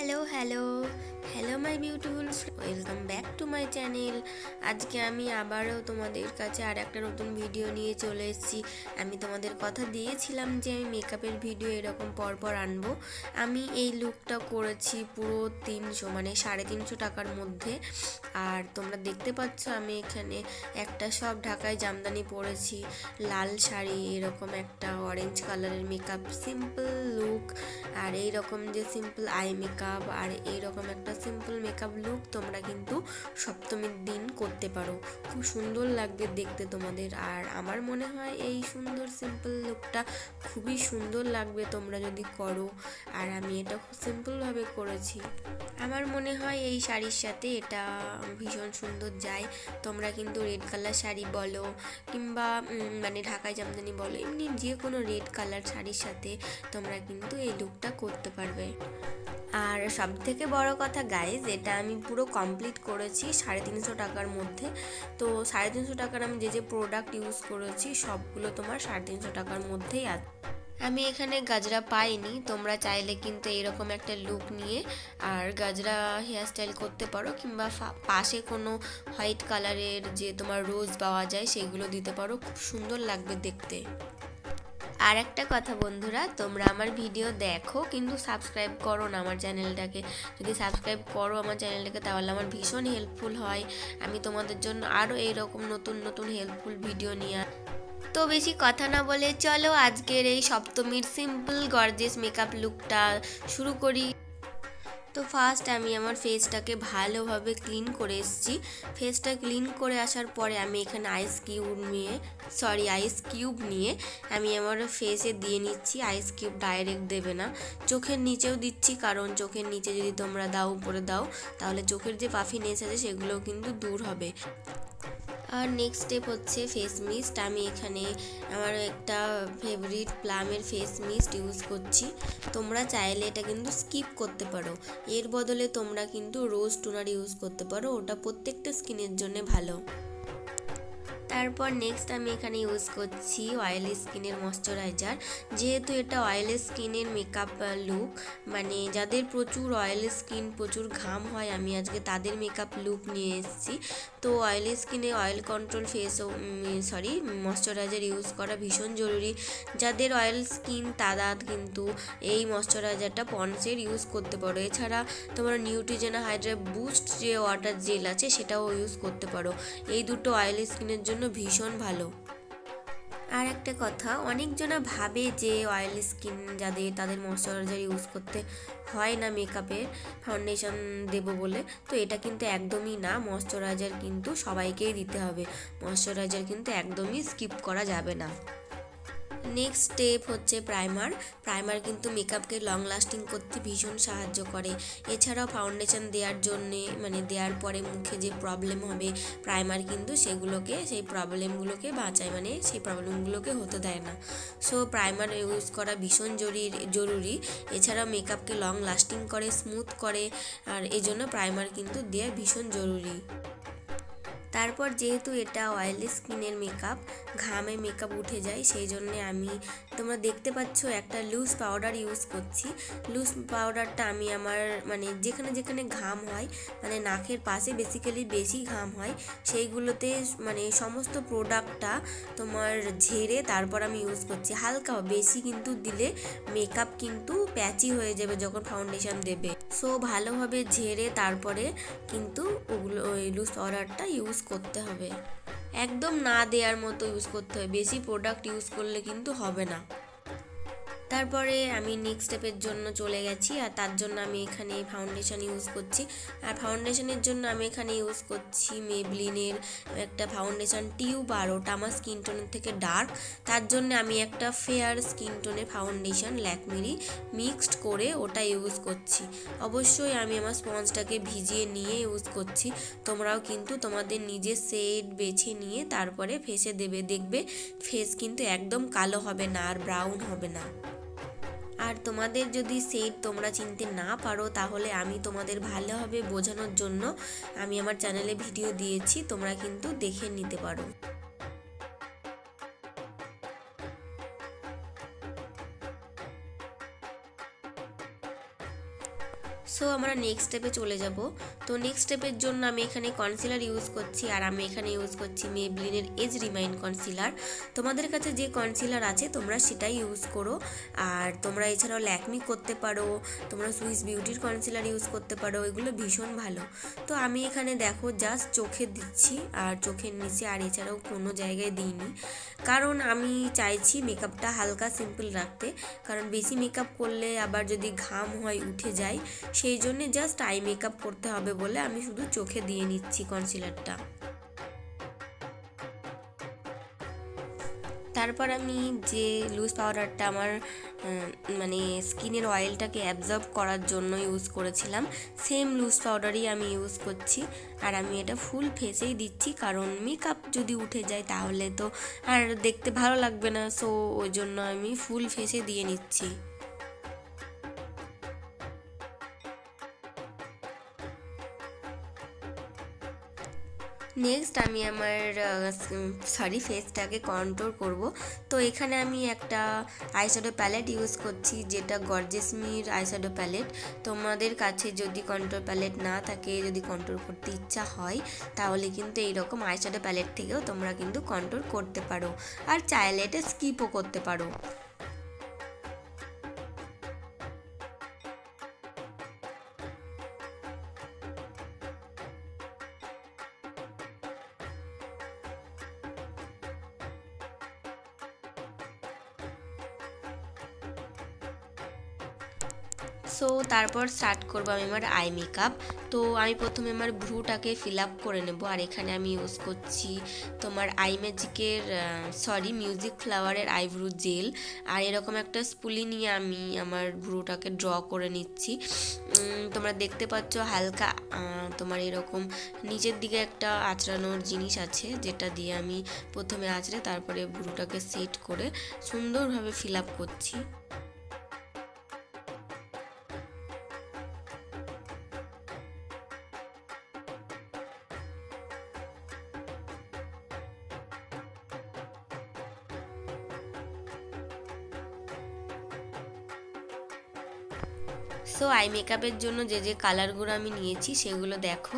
Hello my beautiful, welcome back to my channel. আজকে আমি আবারও তোমাদের কাছে আর একটা নতুন ভিডিও নিয়ে চলে এসেছি। আমি তোমাদের কথা দিয়েছিলাম যে আমি মেকআপের ভিডিও এরকম পরপর আনবো। আমি এই লুকটা করেছি পুরো 300 মানে 350 টাকার মধ্যে। আর তোমরা দেখতে পাচ্ছ আমি এখানে একটা সব ঢাকায় জামদানি পরেছি, লাল শাড়ি, এরকম একটা অরেঞ্জ কালারের মেকআপ, সিম্পল লুক। আর এইরকম যে সিম্পল আই মেকআপ আর এইরকম একটা সিম্পল মেকআপ লুক তোমরা কিন্তু সপ্তমীর দিন করতে পারো। খুব সুন্দর লাগবে দেখতে তোমাদের। আর আমার মনে হয় এই সুন্দর সিম্পল লুকটা খুবই সুন্দর লাগবে তোমরা যদি করো। আর আমি এটা খুব সিম্পলভাবে করেছি। আমার মনে হয় এই শাড়ির সাথে এটা ভীষণ সুন্দর যায়। তোমরা কিন্তু রেড কালার শাড়ি বলো কিংবা মানে ঢাকাই জামদানি বলো, এমনি যে কোনো রেড কালার শাড়ির সাথে তোমরা কিন্তু এই লুকটা করতে পারবে। আর সব থেকে বড় কথা গাইজ, এটা আমি পুরো কমপ্লিট করেছি 350 টাকার মধ্যে। তো 350 টাকার আমি যে প্রোডাক্ট ইউজ করেছি সবগুলো তোমার 350 টাকার মধ্যেই আছে। আমি এখানে গাজরা পাইনি, তোমরা চাইলে কিন্তু এরকম একটা লুক নিয়ে আর গাজরা হেয়ারস্টাইল করতে পারো, কিংবা পাশে কোনো হোয়াইট কালারের যে তোমার রোজ পাওয়া যায় সেগুলো দিতে পারো, খুব সুন্দর লাগবে দেখতে। আর একটা কথা বন্ধুরা, তোমরা আমার ভিডিও দেখো কিন্তু সাবস্ক্রাইব করো না আমার চ্যানেলটাকে। যদি সাবস্ক্রাইব করো আমার চ্যানেলটাকে তাহলে আমার ভীষণ হেল্পফুল হয়। আমি তোমাদের জন্য আরও এইরকম নতুন নতুন হেল্পফুল ভিডিও নিয়ে। তো বেশি কথা না বলে চলো আজকের এই সপ্তমীর সিম্পল গর্জিয়াস মেকআপ লুকটা শুরু করি। তো ফার্স্ট আমি আমার ফেসটাকে ভালোভাবে ক্লিন করে এসেছি। ফেসটা ক্লিন করে আসার পরে আমি এখানে আইস কিউব নিয়ে আমি আমার ফেসে দিয়ে নিচ্ছি। আইস কিউব ডাইরেক্ট দেবে না, চোখের নিচেও দিচ্ছি, কারণ চোখের নিচে যদি তোমরা দাও উপরে দাও তাহলে চোখের যে পাফিনেস আছে সেগুলোও কিন্তু দূর হবে। আর নেক্সট স্টেপ হচ্ছে ফেস মিস্ট। আমি এখানে আমার একটা ফেভারিট প্লামের ফেস মিস্ট ইউজ করছি। তোমরা চাইলে এটা কিন্তু স্কিপ করতে পারো, এর বদলে তোমরা কিন্তু রোজ টোনার ইউজ করতে পারো, ওটা প্রত্যেকটা স্কিনের জন্য ভালো। তারপর নেক্সট আমি এখানে ইউজ করছি অয়েলি স্কিনের ময়শ্চারাইজার। যেহেতু এটা অয়েলি স্কিনের মেকআপ লুক, মানে যাদের প্রচুর অয়েলি স্কিন, প্রচুর ঘাম হয়, আমি আজকে তাদের মেকআপ লুক নিয়ে এসেছি। তো অয়েলি স্কিনে অয়েল কন্ট্রোল ময়শ্চারাইজার ইউজ করা ভীষণ জরুরি। যাদের অয়েল স্কিন তারা কিন্তু এই ময়শ্চারাইজারটা পন্ডসের ইউজ করতে পারো। এছাড়া তোমরা নিউট্রিজেনা হাইড্রা বুস্ট যে ওয়াটার জেল আছে সেটাও ইউজ করতে পারো। এই দুটো অয়েলি স্কিনের জন্য ভীষণ ভালো। আর একটা কথা, অনেকজনা ভাবে যে অয়েলি স্কিন যাদের তাদের ময়শ্চারাইজার ইউজ করতে হয় না মেকআপে ফাউন্ডেশন দেবো বলে। তো এটা কিন্তু একদমই না, ময়শ্চারাইজার কিন্তু সবাইকেই দিতে হবে। ময়শ্চারাইজার কিন্তু একদমই স্কিপ করা যাবে না। নেক্সট স্টেপ হচ্ছে প্রাইমার কিন্তু মেকআপকে লং লাস্টিং করতে ভীষণ সাহায্য করে। এছাড়াও ফাউন্ডেশন দেওয়ার পরে মুখে যে প্রবলেম হবে, প্রাইমার কিন্তু সেই প্রবলেমগুলোকে বাঁচায়, সেই প্রবলেমগুলোকে হতে দেয় না। সো প্রাইমার ইউজ করা ভীষণ জরুরি। এছাড়াও মেকআপকে লং লাস্টিং করে, স্মুথ করে, আর এই জন্য প্রাইমার কিন্তু দেওয়া ভীষণ জরুরি। তারপর যেহেতু এটা অয়েলি স্কিনের মেকআপ, ঘামে মেকআপ উঠে যায়, সেই জন্যে তোমরা দেখতে পাচ্ছ একটা লুজ পাউডার ইউজ করছি। লুজ পাউডারটা আমি আমার যেখানে যেখানে ঘাম হয়, নাকের পাশে বেসিক্যালি বেশি ঘাম হয়, সেইগুলোতে সমস্ত প্রোডাক্টটা তোমার ঝেড়ে তারপর আমি ইউজ করছি। হালকা, বেশি কিন্তু দিলে মেকআপ কিন্তু প্যাচি হয়ে যাবে যখন ফাউন্ডেশন দেবে। সো ভালোভাবে ঝেড়ে তারপরে কিন্তু ওই লুজ পাউডারটা ইউজ করতে হবে। একদম না দেওয়ার মতো ইউজ করতে হবে, বেশি প্রোডাক্ট ইউজ করলে কিন্তু হবে না। তারপরে আমি নেক্সট স্টেপের জন্য চলে গেছি, আর তার জন্য আমি এখানে ফাউন্ডেশন ইউজ করছি। আর ফাউন্ডেশনের জন্য আমি এখানে ইউজ করছি মেবলিনের একটা ফাউন্ডেশন টিউব, আর ওটা আমার স্কিন টোনের থেকে ডার্ক, তার জন্য আমি একটা ফেয়ার স্কিন টোনের ফাউন্ডেশন ল্যাকমেরই মিক্সড করে ওটা ইউজ করছি। অবশ্যই আমি আমার স্পঞ্জটাকে ভিজিয়ে নিয়ে ইউজ করছি। তোমরাও কিন্তু তোমাদের নিজের শেড বেছে নিয়ে তারপরে ফেসে দেবে, দেখবে ফেস কিন্তু একদম কালো হবে না আর ব্রাউন হবে না। আর তোমাদের যদি শেড তোমরা চিনতে না পারো তাহলে আমি তোমাদের ভালোভাবে বোঝানোর জন্য আমি আমার চ্যানেলে ভিডিও দিয়েছি, তোমরা কিন্তু দেখে নিতে পারো। সো আমরা নেক্সট স্টেপে চলে যাব। তো নেক্সট স্টেপের জন্য আমি এখানে কনসিলার ইউজ করছি, আর আমি এখানে ইউজ করছি মেবলিনের এজ রিমাইন্ড কনসিলার। তোমাদের কাছে যে কনসিলার আছে তোমরা সেটাই ইউজ করো। আর তোমরা এছাড়াও ল্যাকমি করতে পারো, তোমরা সুইস বিউটির কনসিলার ইউজ করতে পারো, এগুলো ভীষণ ভালো। তো আমি এখানে দেখো জাস্ট চোখে দিচ্ছি আর চোখের নিচে, আর এছাড়াও কোনো জায়গায় দিইনি, কারণ আমি চাইছি মেকআপটা হালকা সিম্পল রাখতে, কারণ বেশি মেকআপ করলে আবার যদি ঘাম হয় উঠে যায়, সেই জন্যে জাস্ট আই মেকআপ করতে হবে বলে আমি শুধু চোখে দিয়ে নিচ্ছি কনসিলারটা। তারপর আমি যে লুজ পাউডারটা আমার মানে স্কিনের অয়েলটাকে অ্যাবজর্ব করার জন্য ইউজ করেছিলাম, সেম লুজ পাউডারই আমি ইউজ করছি। আর আমি এটা ফুল ফেসেই দিচ্ছি, কারণ মেকআপ যদি উঠে যায় তাহলে তো আর দেখতে ভালো লাগবে না, সো ওই জন্য আমি ফুল ফেসে দিয়ে নিচ্ছি। নেক্সট আমি আমার ফেসটাকে কন্ট্রোল করব। তো এখানে আমি একটা আইশ্যাডো প্যালেট ইউজ করছি, যেটা গর্জেসমির আইশ্যাডো প্যালেট। তোমাদের কাছে যদি কন্ট্রোল প্যালেট না থাকে, যদি কন্ট্রোল করতে ইচ্ছা হয়, তাহলে কিন্তু এইরকম আইশ্যাডো প্যালেট থেকেও তোমরা কিন্তু কন্ট্রোল করতে পারো, আর চাইলে এটা স্কিপও করতে পারো। সো তারপর স্টার্ট করবো আমি আমার আই মেকআপ। তো আমি প্রথমে আমার ভ্রুটাকে ফিল আপ করে নেব, আর এখানে আমি ইউজ করছি তোমার আই ম্যাজিকের মিউজিক ফ্লাওয়ারের আইব্রু জেল। আর এরকম একটা স্পুলি নিয়ে আমি আমার ভ্রুটাকে ড্র করে নিচ্ছি। তোমরা দেখতে পাচ্ছ হালকা তোমার এরকম নিচের দিকে একটা আঁচড়ানোর জিনিস আছে, যেটা দিয়ে আমি প্রথমে আঁচড়ে তারপরে ভ্রুটাকে সেট করে সুন্দরভাবে ফিল আপ করছি। সো আই মেকআপের জন্য যে যে কালারগুলো আমি নিয়েছি সেগুলো দেখো,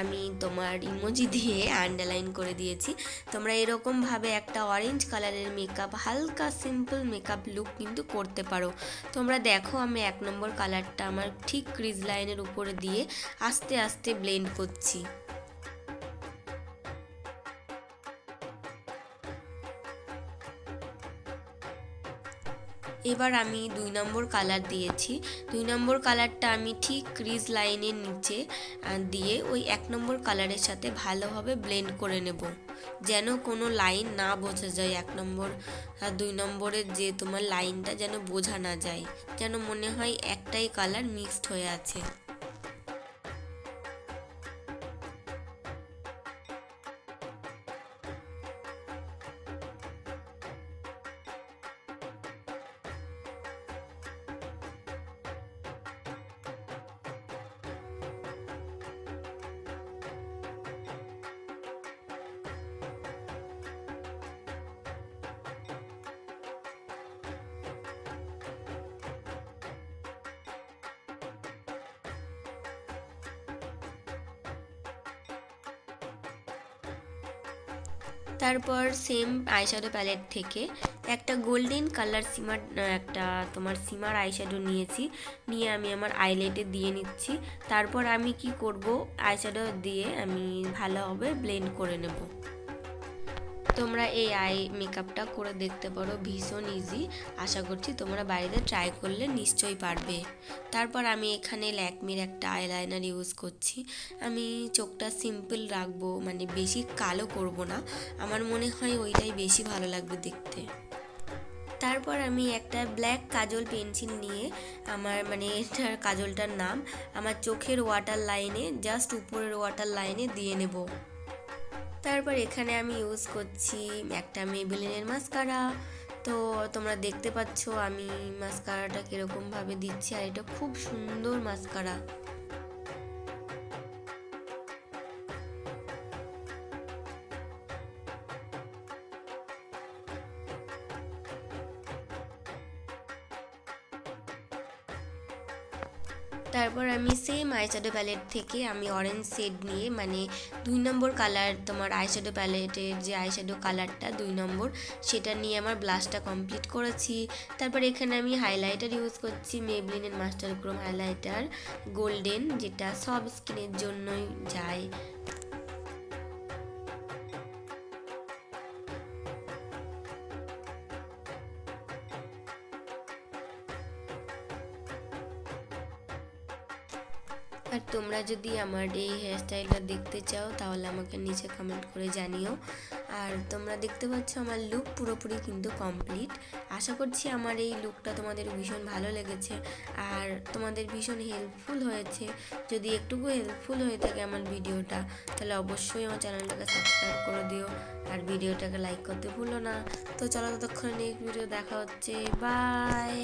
আমি তোমার ইমোজি দিয়ে আন্ডারলাইন করে দিয়েছি। তোমরা এরকমভাবে একটা অরেঞ্জ কালারের মেকআপ, হালকা সিম্পল মেকআপ লুক কিন্তু করতে পারো। তোমরা দেখো আমি 1 নম্বর কালারটা আমার ঠিক ক্রিজ লাইনের উপরে দিয়ে আস্তে আস্তে ব্লেন্ড করছি। এবার আমি 2 নম্বর কালার দিয়েছি। 2 নম্বর কালারটা আমি ঠিক ক্রিজ লাইনের নিচে দিয়ে ওই 1 নম্বর কালারের সাথে ভালোভাবে ব্লেন্ড করে নেব, যেন কোনো লাইন না বোঝা যায়। 1 নম্বর আর 2 নম্বরের যে তোমার লাইনটা যেন বোঝা না যায়, যেন মনে হয় একটাই কালার মিক্সড হয়ে আছে। তারপর সেম আইশ্যাডো প্যালেট থেকে একটা গোল্ডেন কালার একটা তোমার সিমার আইশ্যাডো নিয়েছি, নিয়ে আমি আমার আইলেটে দিয়ে নিচ্ছি। তারপর আমি কি করব, আইশ্যাডো দিয়ে আমি ভালোভাবে ব্লেন্ড করে নেব। তোমরা এই আই মেকআপটা করে দেখতে পারো, ভীষণ ইজি। আশা করছি তোমরা বাড়িতে ট্রাই করলে নিশ্চয়ই পারবে। তারপর আমি এখানে ল্যাকমির একটা আইলাইনার ইউজ করছি। আমি চোখটা সিম্পল রাখবো, মানে বেশি কালো করব না, আমার মনে হয় ওইটাই বেশি ভালো লাগবে দেখতে। তারপর আমি একটা ব্ল্যাক কাজল পেন্সিল নিয়ে আমার এটার কাজলটার নাম আমার চোখের ওয়াটার লাইনে, জাস্ট উপরের ওয়াটার লাইনে দিয়ে নেব। তারপর এখানে আমি ইউজ করছি একটা মেবেলিনের মাস্কারা। তো তোমরা দেখতে পাচ্ছ আমি মাস্কারাটা কীরকমভাবে দিচ্ছি, আর এটা খুব সুন্দর মাস্কারা। তারপর আমি সেম আইশ্যাডো প্যালেট থেকে আমি অরেঞ্জ শেড নিয়ে, মানে 2 নম্বর কালার তোমার আইশ্যাডো প্যালেটের যে আইশ্যাডো কালারটা 2 নম্বর, সেটা নিয়ে আমার ব্লাশটা কমপ্লিট করেছি। তারপর এখানে আমি হাইলাইটার ইউজ করছি, মেবলিনের মাস্টার ক্রোম হাইলাইটার গোল্ডেন, যেটা সব স্কিনের জন্যই যায়। আর তোমরা যদি আমার এই হেয়ারস্টাইলটা দেখতে চাও তাহলে আমাকে নিচে কমেন্ট করে জানিও। আর তোমরা দেখতে পাচ্ছ আমার লুক পুরোপুরি কিন্তু কমপ্লিট। আশা করছি আমার এই লুকটা তোমাদের ভীষণ ভালো লেগেছে আর তোমাদের ভীষণ হেল্পফুল হয়েছে। যদি একটুকু হেল্পফুল হয়ে থাকে আমার ভিডিওটা, তাহলে অবশ্যই আমার চ্যানেলটাকে সাবস্ক্রাইব করে দিও আর ভিডিওটাকে লাইক করতে ভুলো না। তো চলো, ততক্ষণ নেক্সট ভিডিও দেখা হচ্ছে, বাই।